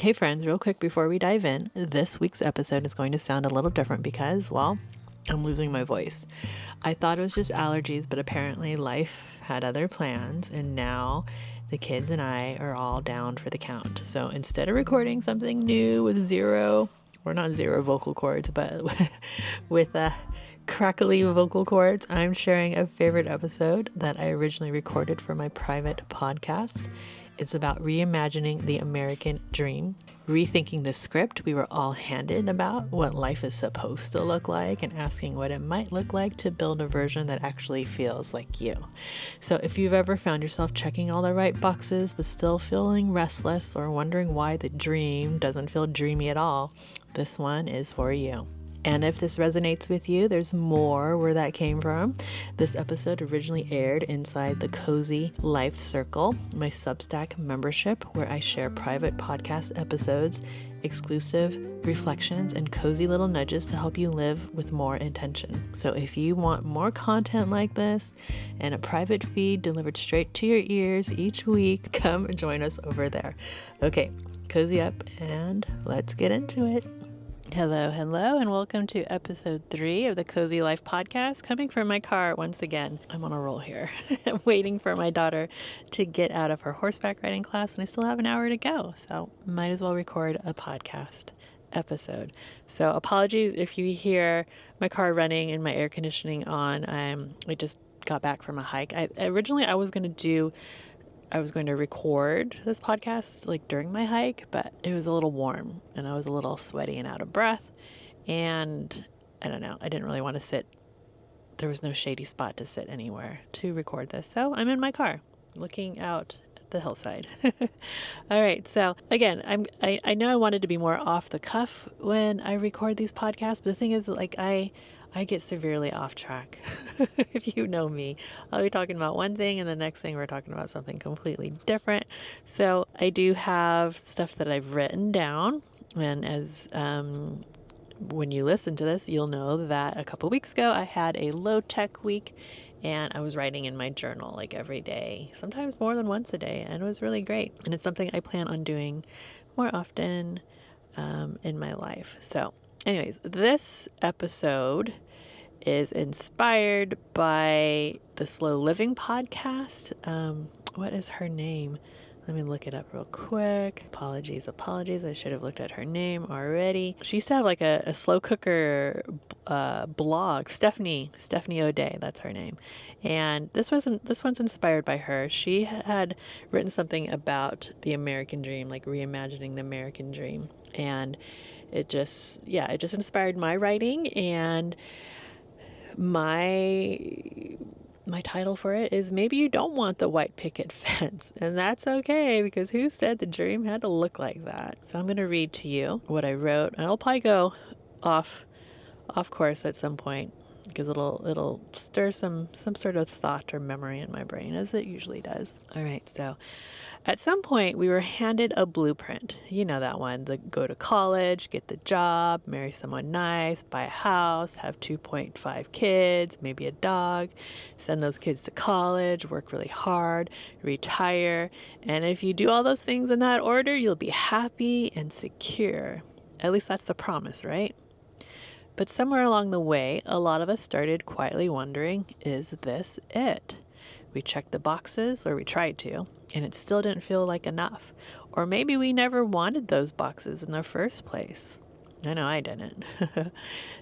Hey friends, real quick before we dive in, this week's episode is going to sound a little different because, well, I'm losing my voice. I thought it was just allergies, but apparently life had other plans, and now the kids and I are all down for the count. So instead of recording something new with not zero vocal cords, but with crackly vocal cords, I'm sharing a favorite episode that I originally recorded for my private podcast. It's about reimagining the American dream, rethinking the script we were all handed about what life is supposed to look like, and asking what it might look like to build a version that actually feels like you. So if you've ever found yourself checking all the right boxes but still feeling restless or wondering why the dream doesn't feel dreamy at all, this one is for you. And if this resonates with you, there's more where that came from. This episode originally aired inside the Cozy Life Circle, my Substack membership, where I share private podcast episodes, exclusive reflections, and cozy little nudges to help you live with more intention. So if you want more content like this and a private feed delivered straight to your ears each week, come join us over there. Okay, cozy up and let's get into it. Hello, and welcome to episode 3 of the Cozy Life podcast, coming from my car once again. I'm on a roll here. I'm waiting for my daughter to get out of her horseback riding class, and I still have an hour to go, so might as well record a podcast episode. So apologies if you hear my car running and my air conditioning on. I just got back from a hike. Originally I was going to record this podcast like during my hike, but it was a little warm and I was a little sweaty and out of breath. And I don't know, I didn't really want to sit. There was no shady spot to sit anywhere to record this. So I'm in my car looking out at the hillside. All right. So again, I know I wanted to be more off the cuff when I record these podcasts, but the thing is, like, I get severely off track. If you know me, I'll be talking about one thing and the next thing we're talking about something completely different. So I do have stuff that I've written down, and as when you listen to this, you'll know that a couple weeks ago I had a low tech week and I was writing in my journal like every day, sometimes more than once a day, and it was really great. And it's something I plan on doing more often in my life. So anyways, this episode is inspired by the Slow Living podcast. What is her name? Let me look it up real quick. Apologies. I should have looked at her name already. She used to have like a slow cooker blog. Stephanie O'Day, that's her name. And this one's inspired by her. She had written something about the American dream, like reimagining the American dream. And it just inspired my writing, and my title for it is Maybe You Don't Want the White Picket Fence. And that's okay, because who said the dream had to look like that? So I'm going to read to you what I wrote, and I'll probably go off course at some point, because it'll stir some sort of thought or memory in my brain, as it usually does. All right, so at some point, we were handed a blueprint. You know that one, go to college, get the job, marry someone nice, buy a house, have 2.5 kids, maybe a dog, send those kids to college, work really hard, retire. And if you do all those things in that order, you'll be happy and secure. At least that's the promise, right? But somewhere along the way, a lot of us started quietly wondering, is this it? We checked the boxes, or we tried to, and it still didn't feel like enough. Or maybe we never wanted those boxes in the first place. I know I didn't.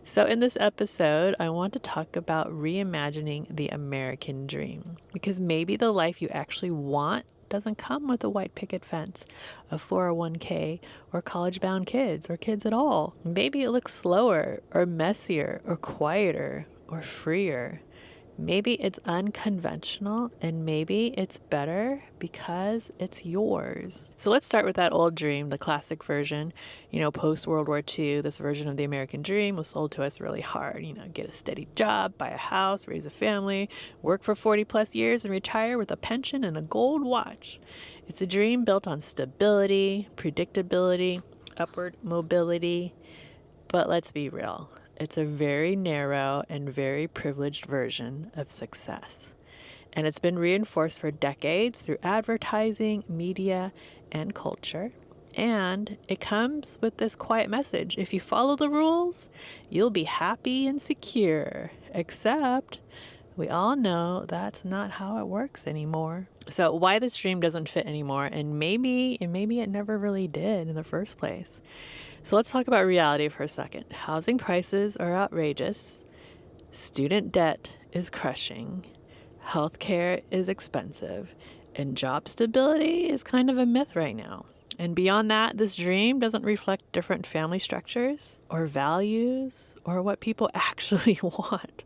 So in this episode, I want to talk about reimagining the American dream, because maybe the life you actually want doesn't come with a white picket fence, a 401k, or college-bound kids, or kids at all. Maybe it looks slower, or messier, or quieter, or freer. Maybe it's unconventional, and maybe it's better because it's yours. So let's start with that old dream, the classic version. Post World War II, this version of the American dream was sold to us really hard. Get a steady job, buy a house, raise a family, work for 40 plus years, and retire with a pension and a gold watch. It's a dream built on stability, predictability, upward mobility. But let's be real. It's a very narrow and very privileged version of success. And it's been reinforced for decades through advertising, media, and culture. And it comes with this quiet message. If you follow the rules, you'll be happy and secure. Except we all know that's not how it works anymore. So why this dream doesn't fit anymore, and maybe it never really did in the first place. So let's talk about reality for a second. Housing prices are outrageous. Student debt is crushing. Healthcare is expensive. And job stability is kind of a myth right now. And beyond that, this dream doesn't reflect different family structures or values or what people actually want.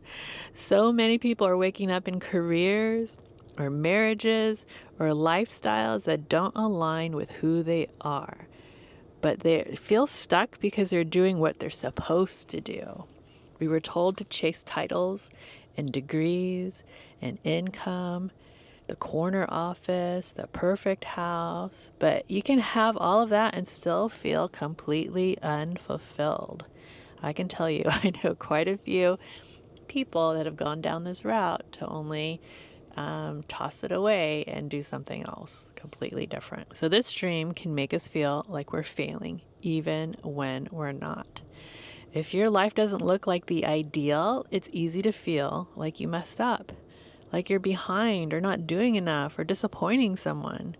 So many people are waking up in careers or marriages or lifestyles that don't align with who they are. But they feel stuck because they're doing what they're supposed to do. We were told to chase titles and degrees and income, the corner office, the perfect house, but you can have all of that and still feel completely unfulfilled. I can tell you, I know quite a few people that have gone down this route to only toss it away and do something else completely different. So this dream can make us feel like we're failing, even when we're not. If your life doesn't look like the ideal, it's easy to feel like you messed up, like you're behind or not doing enough or disappointing someone.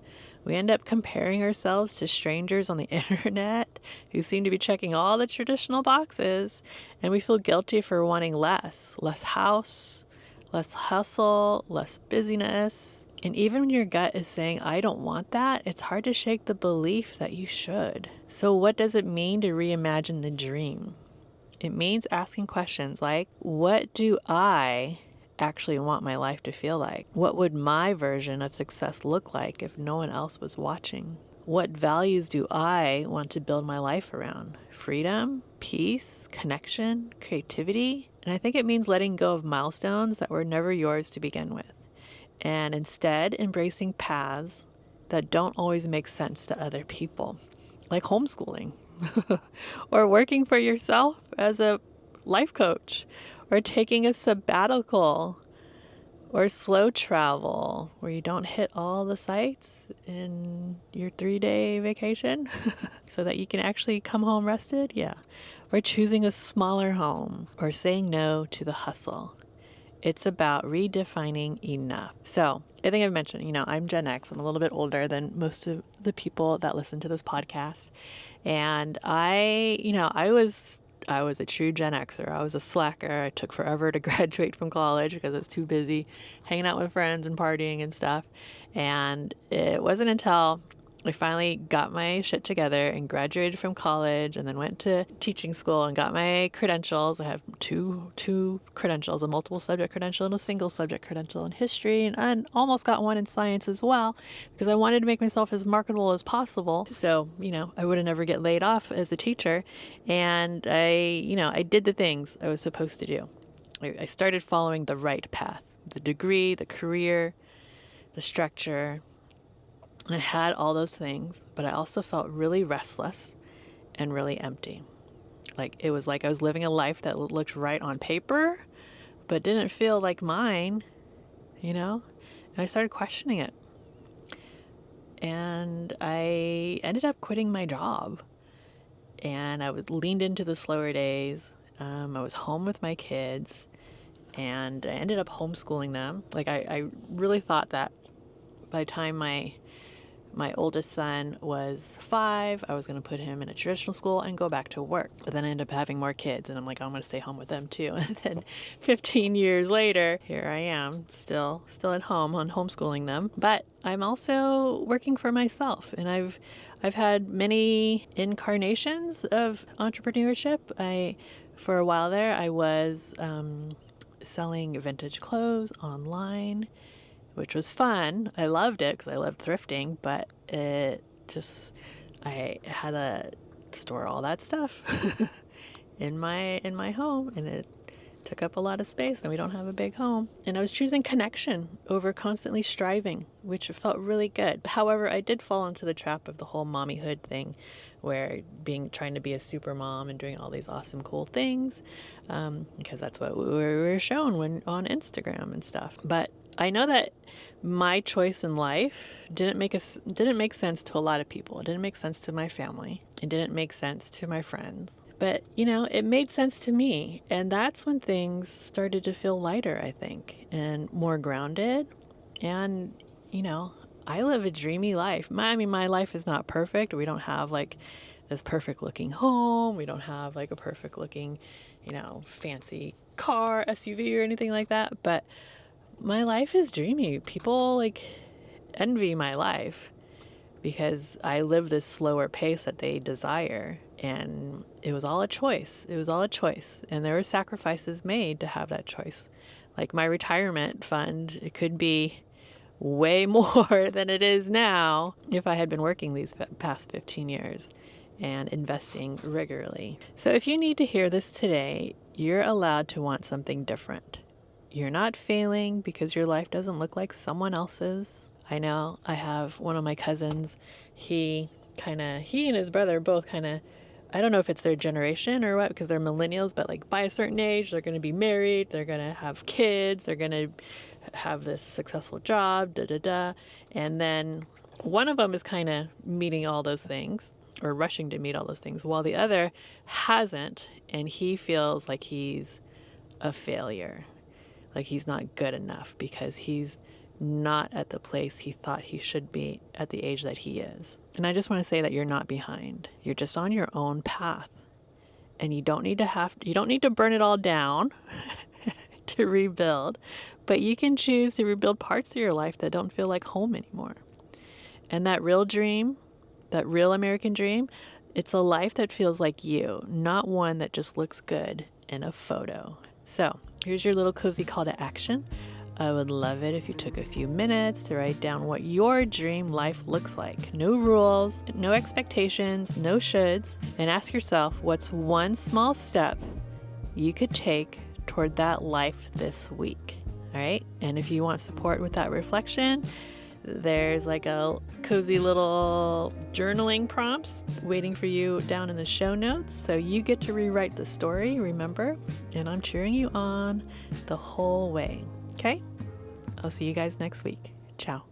We end up comparing ourselves to strangers on the internet who seem to be checking all the traditional boxes, and we feel guilty for wanting less house, less hustle, less busyness. And even when your gut is saying, I don't want that, it's hard to shake the belief that you should. So what does it mean to reimagine the dream? It means asking questions like, what do I actually want my life to feel like? What would my version of success look like if no one else was watching? What values do I want to build my life around? Freedom, peace, connection, creativity? And I think it means letting go of milestones that were never yours to begin with, and instead embracing paths that don't always make sense to other people, like homeschooling or working for yourself as a life coach, or taking a sabbatical, or slow travel where you don't hit all the sites in your 3-day vacation so that you can actually come home rested. Yeah. Or choosing a smaller home, or saying no to the hustle. It's about redefining enough. So I think I've mentioned, I'm Gen X. I'm a little bit older than most of the people that listen to this podcast. And I was a true Gen Xer. I was a slacker. I took forever to graduate from college because I was too busy hanging out with friends and partying and stuff. And it wasn't until I finally got my shit together and graduated from college, and then went to teaching school and got my credentials. I have two credentials, a multiple subject credential and a single subject credential in history, and I almost got one in science as well, because I wanted to make myself as marketable as possible. So, I would never get laid off as a teacher. And I did the things I was supposed to do. I started following the right path, the degree, the career, the structure. And I had all those things, but I also felt really restless and really empty. It was like I was living a life that looked right on paper, but didn't feel like mine, And I started questioning it. And I ended up quitting my job. And I was leaned into the slower days. I was home with my kids, and I ended up homeschooling them. I really thought that by the time my oldest son was 5, I was going to put him in a traditional school and go back to work. But then I ended up having more kids, and I'm like, I'm going to stay home with them too. And then 15 years later, here I am, still at home on homeschooling them. But I'm also working for myself, and I've had many incarnations of entrepreneurship. For a while there, I was selling vintage clothes online, which was fun. I loved it because I loved thrifting, but I had to store all that stuff in my home, and it took up a lot of space, and we don't have a big home. And I was choosing connection over constantly striving, which felt really good. However, I did fall into the trap of the whole mommyhood thing, where trying to be a super mom and doing all these awesome, cool things, because that's what we were shown on Instagram and stuff. But I know that my choice in life didn't make sense to a lot of people. It didn't make sense to my family. It didn't make sense to my friends. But, it made sense to me. And that's when things started to feel lighter, I think, and more grounded. And, I live a dreamy life. My life is not perfect. We don't have like this perfect looking home. We don't have like a perfect looking, fancy car, SUV or anything like that. But my life is dreamy. People like envy my life because I live this slower pace that they desire. And it was all a choice. It was all a choice. And there were sacrifices made to have that choice. Like my retirement fund, it could be way more than it is now if I had been working these past 15 years and investing regularly. So if you need to hear this today, you're allowed to want something different. You're not failing because your life doesn't look like someone else's. I know I have one of my cousins, he and his brother both I don't know if it's their generation or what, because they're millennials, but like by a certain age, they're going to be married, they're going to have kids, they're going to have this successful job, And then one of them is kind of meeting all those things or rushing to meet all those things while the other hasn't. And he feels like he's a failure, like he's not good enough because he's not at the place he thought he should be at the age that he is. And I just want to say that you're not behind. You're just on your own path. And you don't need to burn it all down to rebuild, but you can choose to rebuild parts of your life that don't feel like home anymore. And that real dream, that real American dream, it's a life that feels like you, not one that just looks good in a photo. So here's your little cozy call to action. I would love it if you took a few minutes to write down what your dream life looks like. No rules, no expectations, no shoulds, and ask yourself what's one small step you could take toward that life this week. All right? And if you want support with that reflection, there's like a cozy little journaling prompts waiting for you down in the show notes. So you get to rewrite the story, remember? And I'm cheering you on the whole way. Okay? I'll see you guys next week. Ciao.